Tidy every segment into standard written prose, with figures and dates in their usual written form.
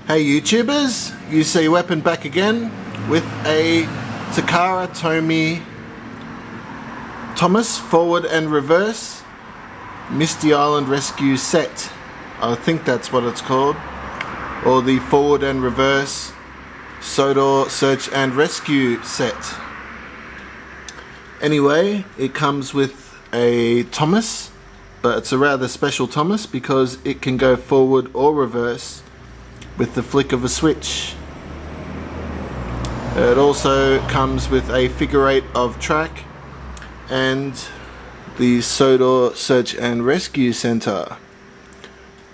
Hey YouTubers, UC Weapon back again with a Takara TOMY Thomas forward and reverse Misty Island Rescue set. I think that's what it's called, or the forward and reverse Sodor search and rescue set. Anyway, it comes with a Thomas, but it's a rather special Thomas because it can go forward or reverse with the flick of a switch. It also comes with a figure 8 of track and the Sodor Search and Rescue Center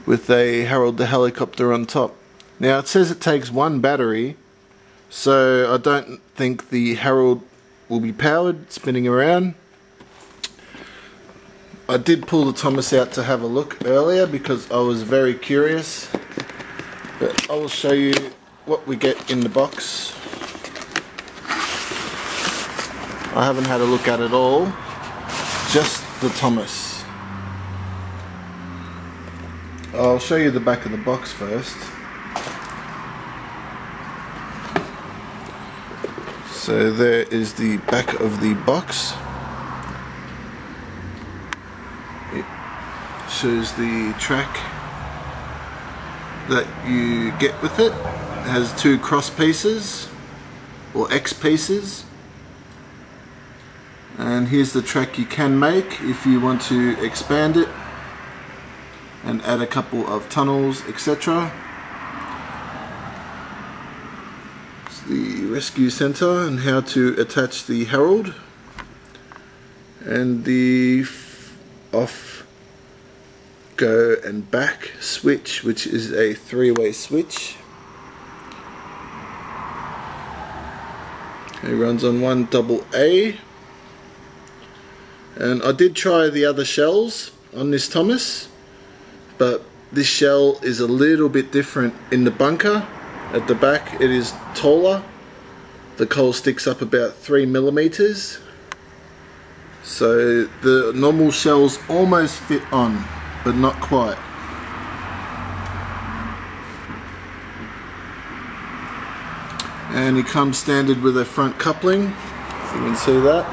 with a Harold the Helicopter on top. Now it says it takes one battery, so I don't think the Harold will be powered, spinning around. I did pull the Thomas out to have a look earlier because I was very curious. But I will show you what we get in the box. I haven't had a look at it all, just the Thomas. I'll show you the back of the box first. So there is the back of the box. It shows the track that you get with it. It has two cross pieces or X pieces, and here's the track you can make if you want to expand it and add a couple of tunnels, etc. It's the rescue center and how to attach the Harold, and the off go and back switch, which is a three-way switch. It runs on one AA, and I did try the other shells on this Thomas, but this shell is a little bit different. In the bunker at the back it is taller, the coal sticks up about 3 millimeters, so the normal shells almost fit on, but not quite. And it comes standard with a front coupling, if you can see that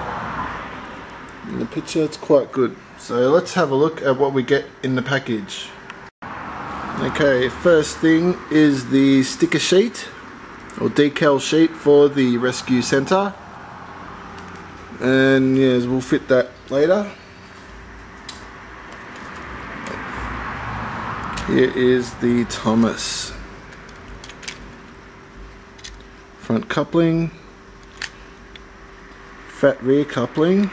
in the picture. It's quite good. So let's have a look at what we get in the package. Okay, first thing is the sticker sheet or decal sheet for the rescue center, and yes, we'll fit that later. Here is the Thomas. Front coupling, fat rear coupling,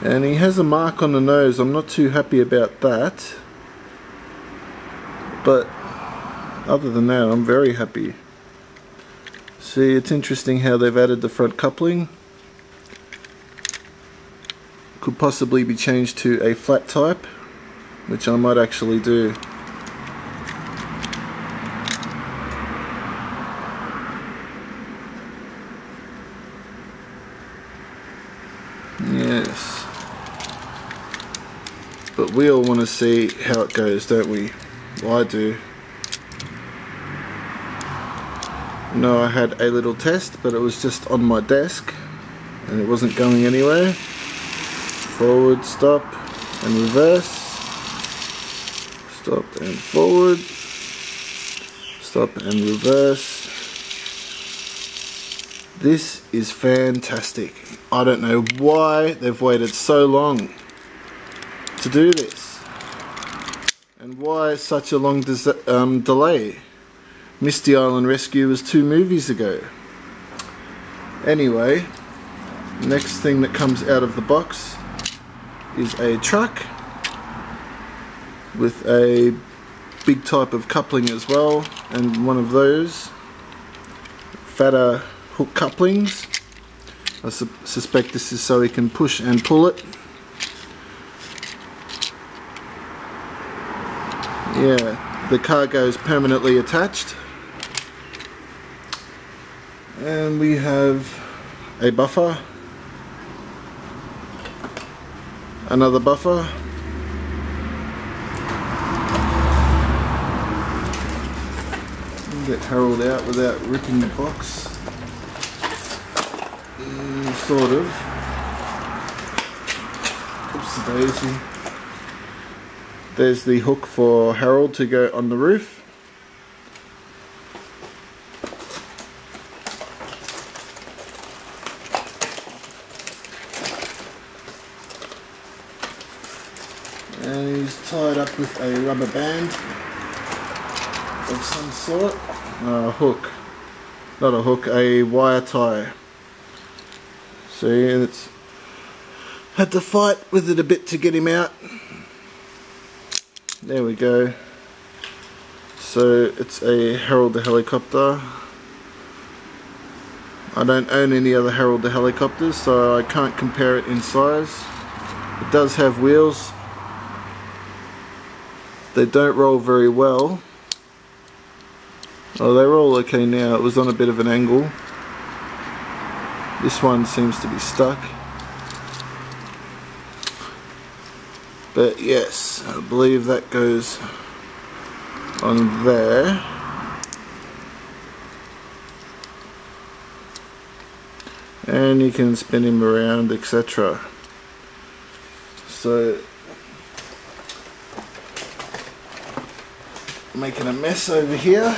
and he has a mark on the nose. I'm not too happy about that, but other than that I'm very happy. See, it's interesting how they've added the front coupling. Could possibly be changed to a flat type, which I might actually do. Yes, but we all want to see how it goes, don't we? Well, I do. No, I had a little test, but it was just on my desk and it wasn't going anywhere. Forward, stop, and reverse. Stop and forward. Stop and reverse. This is fantastic. I don't know why they've waited so long to do this, and why such a long delay. Misty Island Rescue was 2 movies ago. Anyway, next thing that comes out of the box is a truck with a big type of coupling as well, and one of those fatter hook couplings. I suspect this is so he can push and pull it. Yeah, the car goes permanently attached, and we have a buffer, another buffer, get Harold out without ripping the box. Sort of. Oopsie daisy. There's the hook for Harold to go on the roof. And he's tied up with a rubber band of some sort. A hook. Not a hook, a wire tie. See, it's had to fight with it a bit to get him out. There we go. So it's a Harold the helicopter. I don't own any other Harold the helicopters, so I can't compare it in size. It does have wheels. They don't roll very well. Oh, they roll okay now. It was on a bit of an angle. This one seems to be stuck. But yes, I believe that goes on there. And you can spin him around, etc. So, making a mess over here.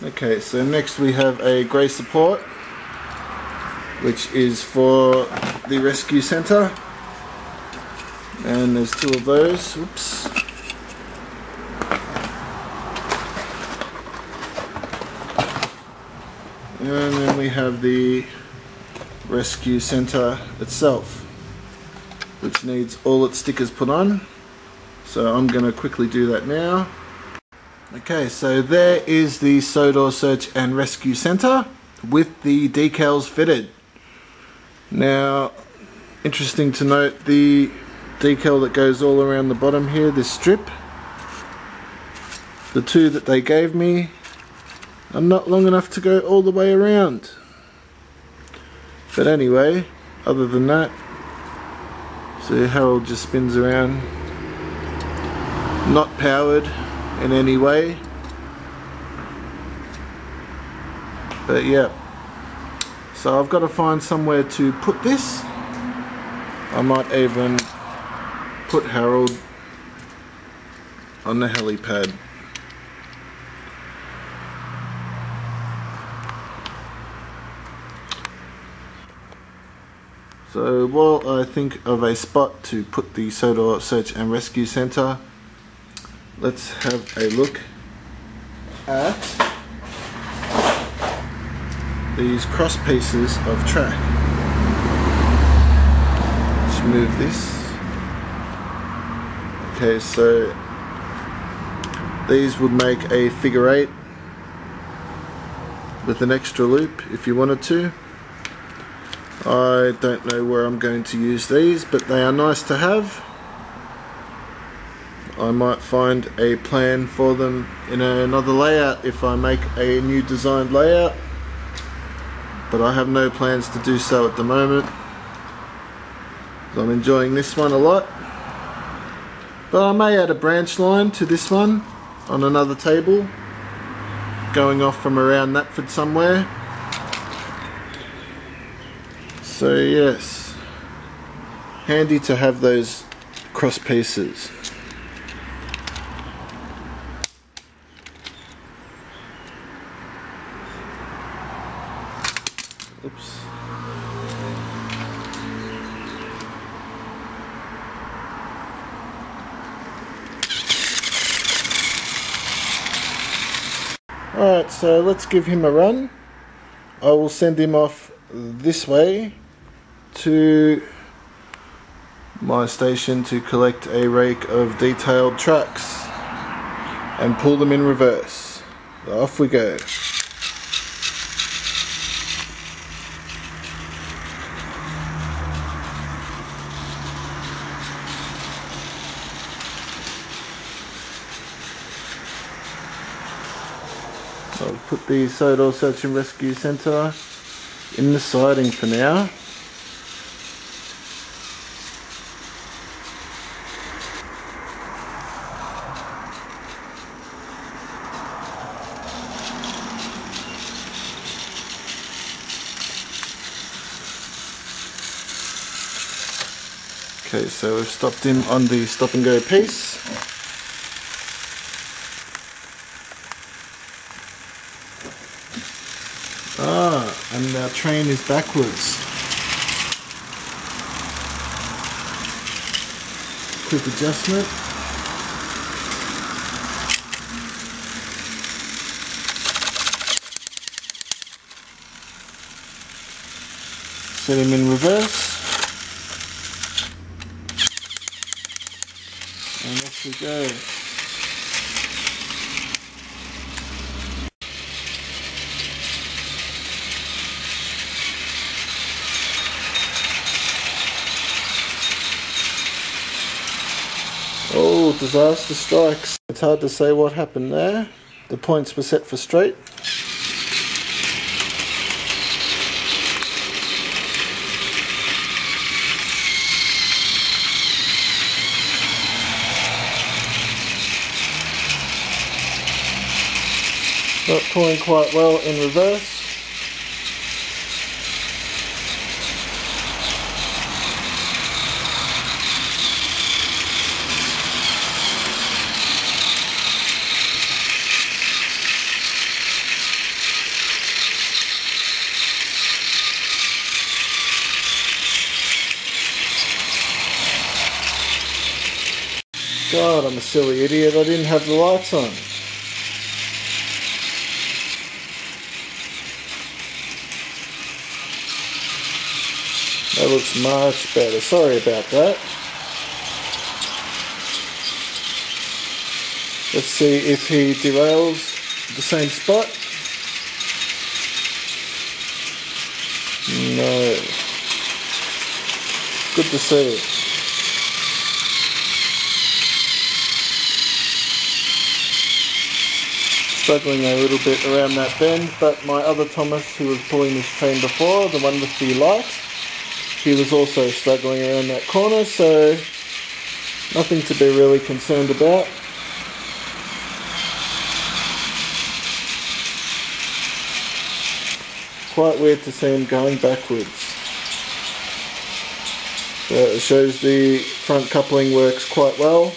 Okay, so next we have a grey support, which is for the rescue centre, and there's two of those. Oops. And then we have the rescue centre itself, which needs all its stickers put on. So I'm going to quickly do that now. Okay, so there is the Sodor Search and Rescue Centre with the decals fitted. Now, interesting to note, the decal that goes all around the bottom here, this strip, the two that they gave me are not long enough to go all the way around. But anyway, other than that, so Harold just spins around, not powered in any way, but yeah. So I've got to find somewhere to put this. I might even put Harold on the helipad. So while I think of a spot to put the Sodor Search and Rescue Centre, let's have a look at these cross pieces of track. Let's move this. Okay, so these would make a figure 8 with an extra loop if you wanted to. I don't know where I'm going to use these, but they are nice to have. I might find a plan for them in another layout if I make a new designed layout, but I have no plans to do so at the moment. So I'm enjoying this one a lot, but I may add a branch line to this one on another table going off from around Knapford somewhere. So yes, handy to have those cross pieces. Oops. Alright, so let's give him a run. I will send him off this way to my station to collect a rake of detailed trucks and pull them in reverse. Off we go. I'll put the Sodor Search and Rescue Centre in the siding for now. Okay, so we've stopped him on the stop and go piece. And our train is backwards. Quick adjustment. Set him in reverse. And off we go. Oh, disaster strikes. It's hard to say what happened there. The points were set for straight. Not pulling quite well in reverse. God, I'm a silly idiot. I didn't have the lights on. That looks much better. Sorry about that. Let's see if he derails the same spot. No. Good to see. Struggling a little bit around that bend, but my other Thomas who was pulling this train before, the one with the light, he was also struggling around that corner, so nothing to be really concerned about. Quite weird to see him going backwards. So it shows the front coupling works quite well.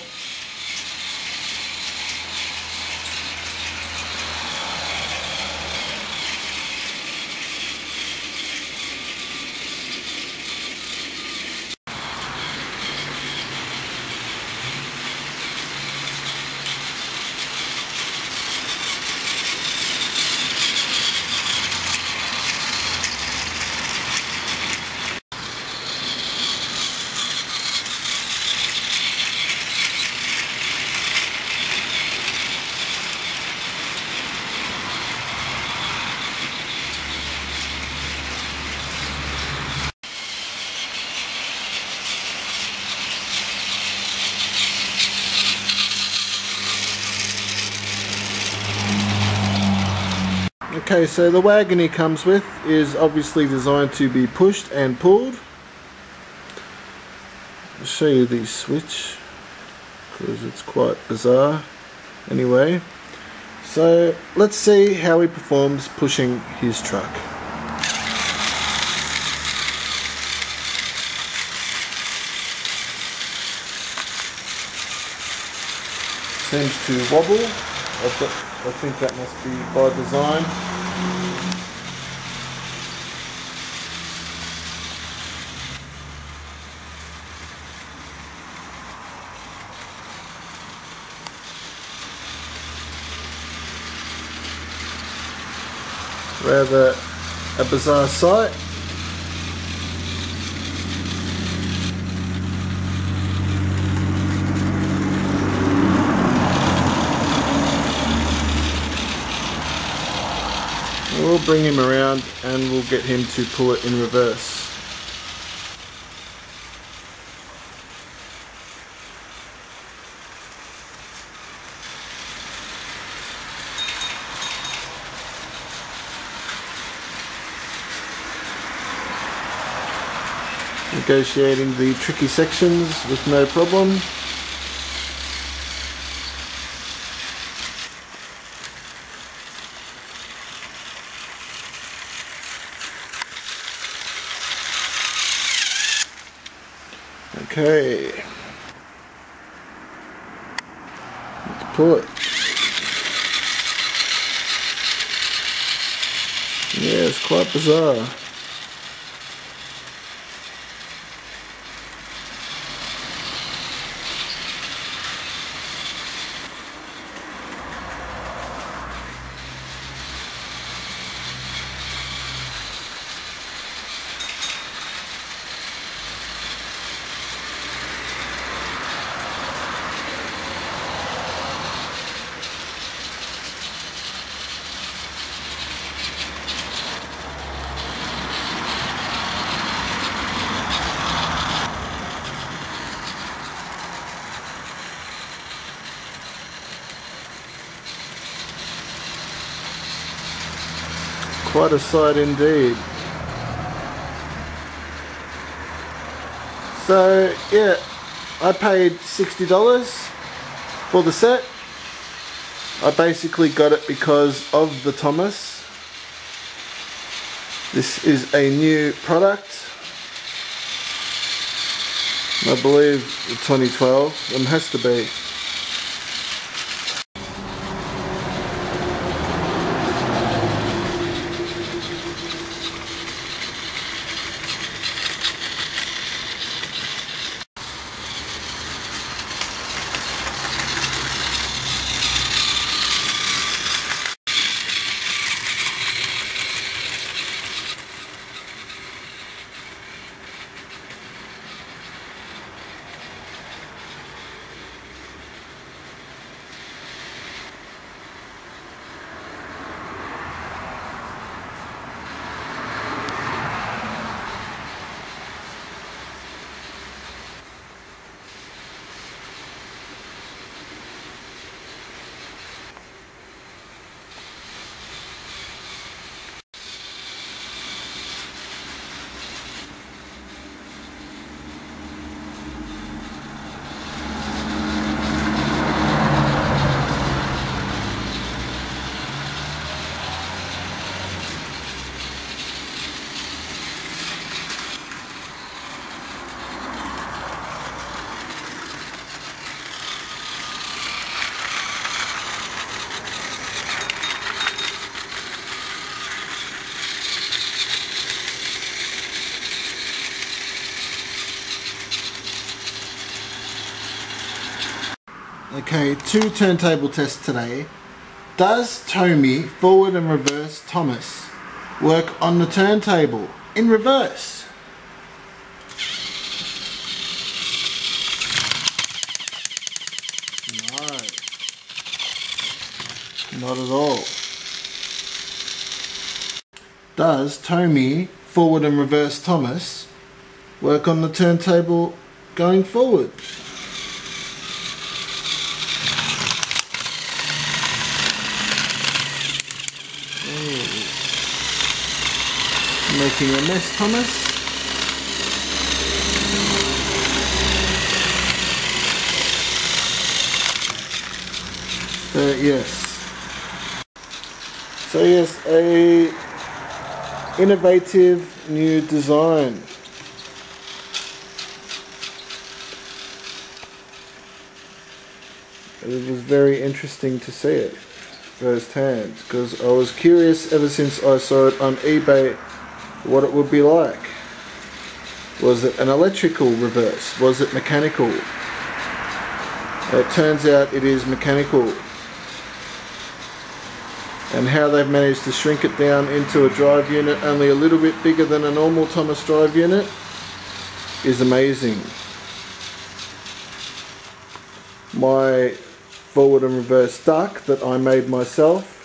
Okay, so the wagon he comes with is obviously designed to be pushed and pulled. I'll show you the switch because it's quite bizarre. Anyway, so let's see how he performs pushing his truck. Seems to wobble. I think that must be by design. Rather a bizarre sight. We'll bring him around and we'll get him to pull it in reverse. Negotiating the tricky sections with no problem. Okay. Let's pull it. Yeah, it's quite bizarre. Quite a sight indeed. So yeah, I paid $60 for the set. I basically got it because of the Thomas. This is a new product. I believe 2012. It has to be. Okay, 2 turntable tests today. Does TOMY forward and reverse Thomas work on the turntable in reverse? No, not at all. Does TOMY forward and reverse Thomas work on the turntable going forward? Making a mess, Thomas. Yes. So yes, a innovative new design. It was very interesting to see it firsthand because I was curious ever since I saw it on eBay what it would be like. Was it an electrical reverse? Was it mechanical? It turns out it is mechanical. And how they've managed to shrink it down into a drive unit only a little bit bigger than a normal Thomas drive unit is amazing. My forward and reverse duck that I made myself.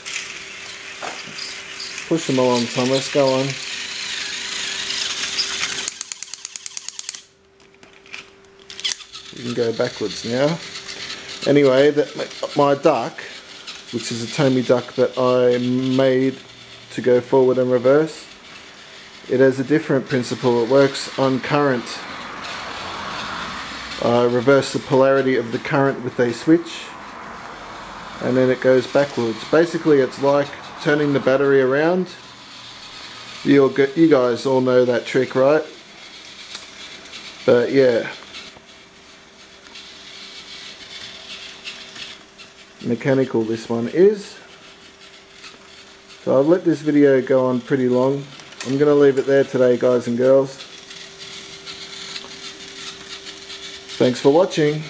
Push them along, Thomas, go on. You can go backwards now. Anyway, my duck, which is a TOMY duck that I made to go forward and reverse, it has a different principle. It works on current. I reverse the polarity of the current with a switch and then it goes backwards. Basically it's like turning the battery around. You guys all know that trick, right? But yeah, mechanical this one is. So I've let this video go on pretty long. I'm going to leave it there today, guys and girls. Thanks for watching.